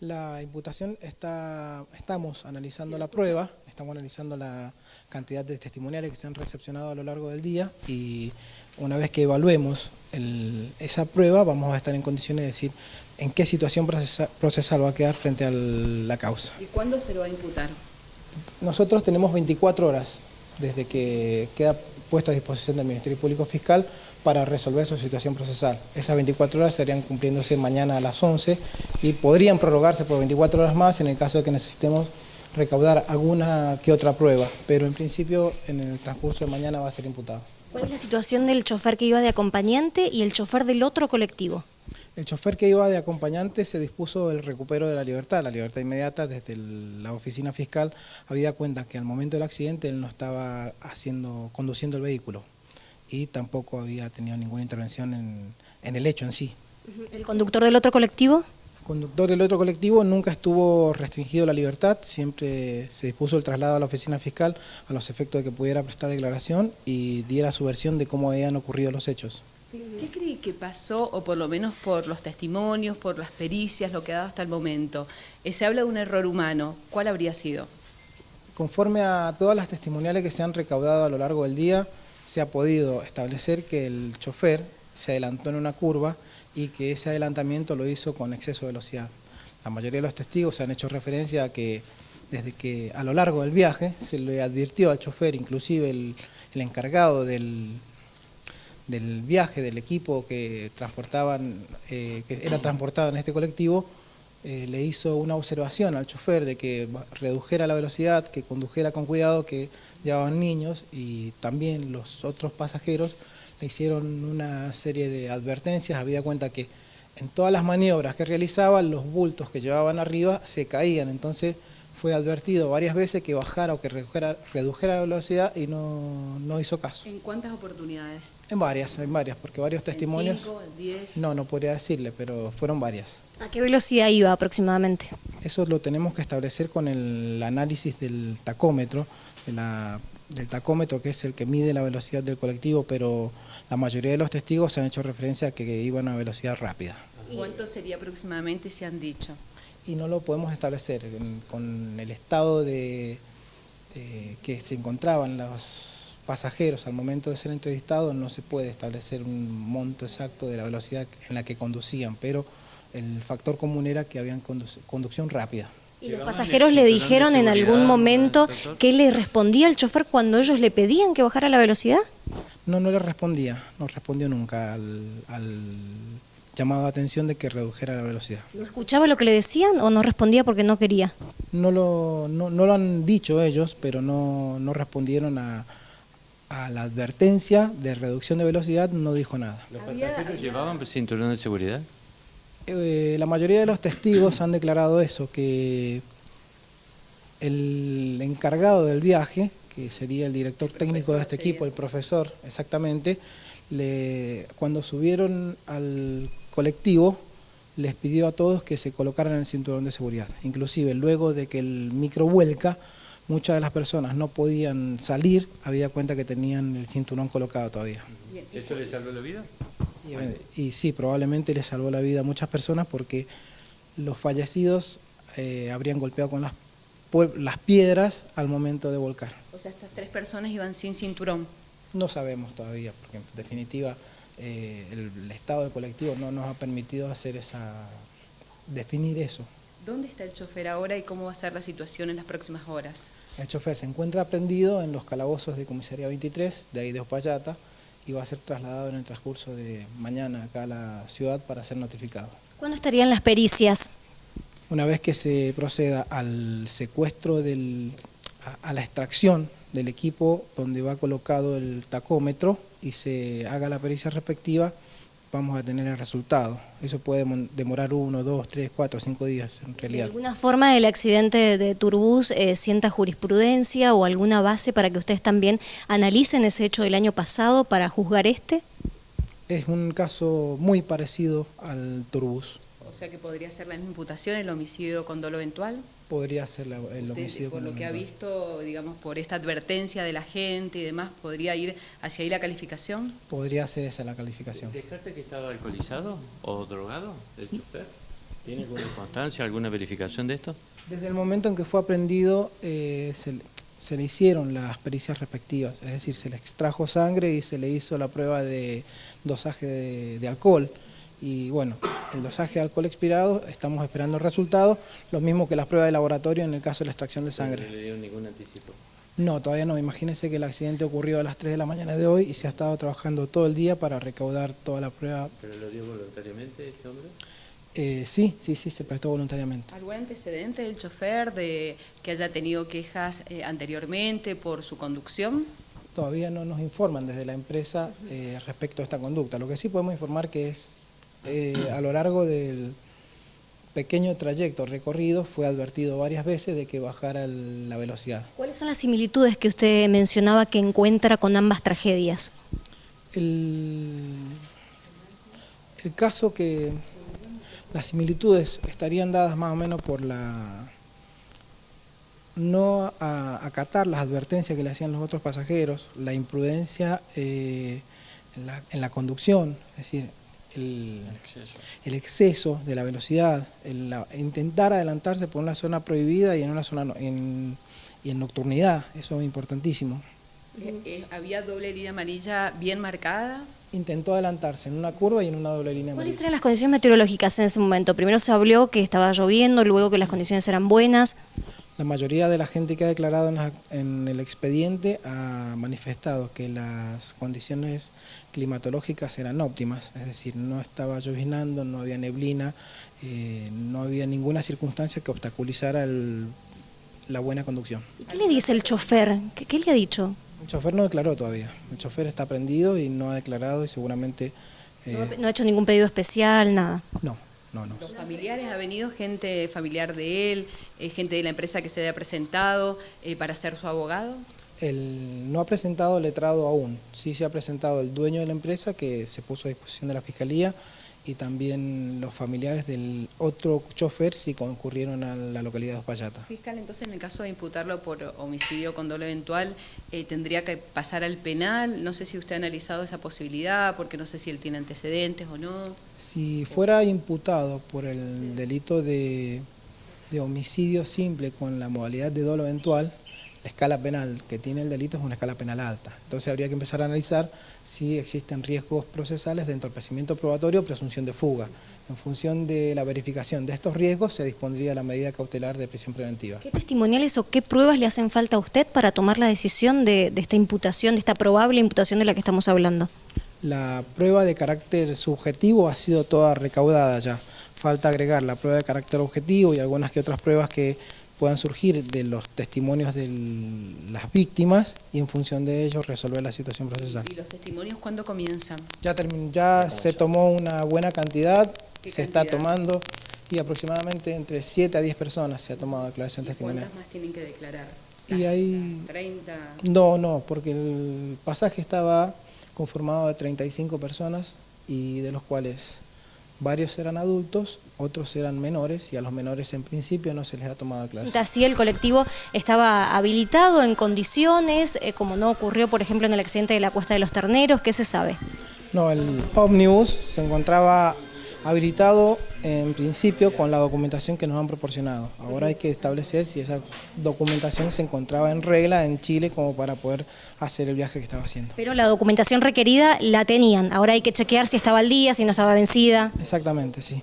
La imputación estamos analizando la prueba, estamos analizando la cantidad de testimoniales que se han recepcionado a lo largo del día y una vez que evaluemos esa prueba vamos a estar en condiciones de decir en qué situación procesal va a quedar frente a la causa. ¿Y cuándo se lo va a imputar? Nosotros tenemos 24 horas desde que queda puesto a disposición del Ministerio Público Fiscal para resolver su situación procesal. Esas 24 horas estarían cumpliéndose mañana a las 11 y podrían prorrogarse por 24 horas más en el caso de que necesitemos recaudar alguna que otra prueba, pero en principio en el transcurso de mañana va a ser imputado. ¿Cuál es la situación del chofer que iba de acompañante y el chofer del otro colectivo? El chofer que iba de acompañante se dispuso el recupero de la libertad inmediata. Desde la oficina fiscal había cuenta que al momento del accidente él no estaba conduciendo el vehículo y tampoco había tenido ninguna intervención en el hecho en sí. ¿El conductor del otro colectivo? El conductor del otro colectivo nunca estuvo restringido la libertad, siempre se dispuso el traslado a la oficina fiscal a los efectos de que pudiera prestar declaración y diera su versión de cómo habían ocurrido los hechos. ¿Qué cree que pasó, o por lo menos por los testimonios, por las pericias, lo que ha dado hasta el momento? Se habla de un error humano, ¿cuál habría sido? Conforme a todas las testimoniales que se han recaudado a lo largo del día, se ha podido establecer que el chofer se adelantó en una curva y que ese adelantamiento lo hizo con exceso de velocidad. La mayoría de los testigos han hecho referencia a que desde que a lo largo del viaje se le advirtió al chofer, inclusive el encargado del viaje, del equipo que era transportado en este colectivo, le hizo una observación al chofer de que redujera la velocidad, que condujera con cuidado, que llevaban niños, y también los otros pasajeros le hicieron una serie de advertencias. Había cuenta que en todas las maniobras que realizaban, los bultos que llevaban arriba se caían, entonces fue advertido varias veces que bajara o que redujera la velocidad y no hizo caso. ¿En cuántas oportunidades? En varias, porque varios testimonios... ¿En 5, en 10? No podría decirle, pero fueron varias. ¿A qué velocidad iba aproximadamente? Eso lo tenemos que establecer con el análisis del tacómetro, del tacómetro que es el que mide la velocidad del colectivo, pero la mayoría de los testigos se han hecho referencia a que iban a velocidad rápida. ¿Cuánto sería aproximadamente, se han dicho? Y no lo podemos establecer con el estado que se encontraban los pasajeros al momento de ser entrevistados. No se puede establecer un monto exacto de la velocidad en la que conducían, pero el factor común era que habían conducción rápida. ¿Y los pasajeros le dijeron en algún momento qué le respondía el chofer cuando ellos le pedían que bajara la velocidad? No le respondía, no respondió nunca al llamado de atención de que redujera la velocidad. ¿No escuchaba lo que le decían o no respondía porque no quería? No lo han dicho ellos, pero no respondieron a la advertencia de reducción de velocidad, no dijo nada. ¿Los pasajeros llevaban cinturón de seguridad? La mayoría de los testigos han declarado eso, que el encargado del viaje, que sería el director técnico de este equipo, el profesor, exactamente, cuando subieron al colectivo les pidió a todos que se colocaran el cinturón de seguridad. Inclusive luego de que el micro vuelca, muchas de las personas no podían salir, había cuenta que tenían el cinturón colocado todavía. ¿Esto le salvó la vida? Y sí, probablemente le salvó la vida a muchas personas porque los fallecidos habrían golpeado con las piedras al momento de volcar. O sea, estas 3 personas iban sin cinturón. No sabemos todavía, porque en definitiva el estado del colectivo no nos ha permitido definir eso. ¿Dónde está el chofer ahora y cómo va a ser la situación en las próximas horas? El chofer se encuentra prendido en los calabozos de Comisaría 23, de ahí de Uspallata, y va a ser trasladado en el transcurso de mañana acá a la ciudad para ser notificado. ¿Cuándo estarían las pericias? Una vez que se proceda al secuestro, a la extracción del equipo donde va colocado el tacómetro y se haga la pericia respectiva, vamos a tener el resultado. Eso puede demorar 1, 2, 3, 4, 5 días en realidad. ¿De alguna forma el accidente de Turbus sienta jurisprudencia o alguna base para que ustedes también analicen ese hecho del año pasado para juzgar este? Es un caso muy parecido al Turbus. O sea que podría ser la misma imputación, el homicidio con dolo eventual. Podría ser el homicidio. Por lo que ha visto, digamos, por esta advertencia de la gente y demás, ¿podría ir hacia ahí la calificación? Podría ser esa la calificación. ¿Descarta que estaba alcoholizado o drogado el chofer? ¿Tiene alguna constancia, alguna verificación de esto? Desde el momento en que fue aprendido, se le hicieron las pericias respectivas, es decir, se le extrajo sangre y se le hizo la prueba de dosaje de alcohol. Y bueno, el dosaje de alcohol expirado, estamos esperando el resultado, lo mismo que las pruebas de laboratorio en el caso de la extracción de sangre. ¿No le dieron ningún anticipo? No, todavía no. Imagínense que el accidente ocurrió a las 3 de la mañana de hoy y se ha estado trabajando todo el día para recaudar toda la prueba. ¿Pero lo dio voluntariamente este hombre? Sí, se prestó voluntariamente. ¿Algún antecedente del chofer de que haya tenido quejas anteriormente por su conducción? Todavía no nos informan desde la empresa respecto a esta conducta. Lo que sí podemos informar que es a lo largo del pequeño trayecto recorrido fue advertido varias veces de que bajara la velocidad. ¿Cuáles son las similitudes que usted mencionaba que encuentra con ambas tragedias? El caso que las similitudes estarían dadas más o menos por no acatar las advertencias que le hacían los otros pasajeros, la imprudencia en la conducción, es decir, el exceso de la velocidad, intentar adelantarse por una zona prohibida y en una zona en nocturnidad, eso es importantísimo. ¿Había doble línea amarilla bien marcada? Intentó adelantarse en una curva y en una doble línea amarilla. ¿Cuáles eran las condiciones meteorológicas en ese momento? Primero se habló que estaba lloviendo, luego que las condiciones eran buenas. La mayoría de la gente que ha declarado en el expediente ha manifestado que las condiciones climatológicas eran óptimas, es decir, no estaba lloviznando, no había neblina, no había ninguna circunstancia que obstaculizara la buena conducción. ¿Qué le dice el chofer? ¿Qué le ha dicho? El chofer no declaró todavía, el chofer está prendido y no ha declarado y seguramente... No ha hecho ningún pedido especial, nada. No. ¿Los familiares ha venido gente familiar de él, gente de la empresa que se haya presentado para ser su abogado? Él no ha presentado letrado aún, sí se ha presentado el dueño de la empresa que se puso a disposición de la Fiscalía y también los familiares del otro chofer sí concurrieron a la localidad de Uspallata. Fiscal, entonces en el caso de imputarlo por homicidio con dolo eventual, ¿tendría que pasar al penal? No sé si usted ha analizado esa posibilidad, porque no sé si él tiene antecedentes o no. Si fuera imputado por el delito de homicidio simple con la modalidad de dolo eventual, la escala penal que tiene el delito es una escala penal alta. Entonces habría que empezar a analizar si existen riesgos procesales de entorpecimiento probatorio o presunción de fuga. En función de la verificación de estos riesgos se dispondría la medida cautelar de prisión preventiva. ¿Qué testimoniales o qué pruebas le hacen falta a usted para tomar la decisión de esta imputación, de esta probable imputación de la que estamos hablando? La prueba de carácter subjetivo ha sido toda recaudada ya. Falta agregar la prueba de carácter objetivo y algunas que otras pruebas que puedan surgir de los testimonios de las víctimas y en función de ellos resolver la situación procesal. ¿Y los testimonios cuándo comienzan? Ya se tomó una buena cantidad, ¿Qué está cantidad? tomando y aproximadamente entre 7 a 10 personas se ha tomado declaración testimonial. ¿Cuántas más tienen que declarar? Y ahí... 30. No, porque el pasaje estaba conformado de 35 personas y de los cuales varios eran adultos, otros eran menores y a los menores en principio no se les ha tomado declaración. Así el colectivo estaba habilitado en condiciones, como no ocurrió, por ejemplo, en el accidente de la Cuesta de los Terneros, ¿qué se sabe? No, el ómnibus se encontraba habilitado en principio con la documentación que nos han proporcionado. Ahora hay que establecer si esa documentación se encontraba en regla en Chile como para poder hacer el viaje que estaba haciendo. Pero la documentación requerida la tenían, ahora hay que chequear si estaba al día, si no estaba vencida. Exactamente, sí.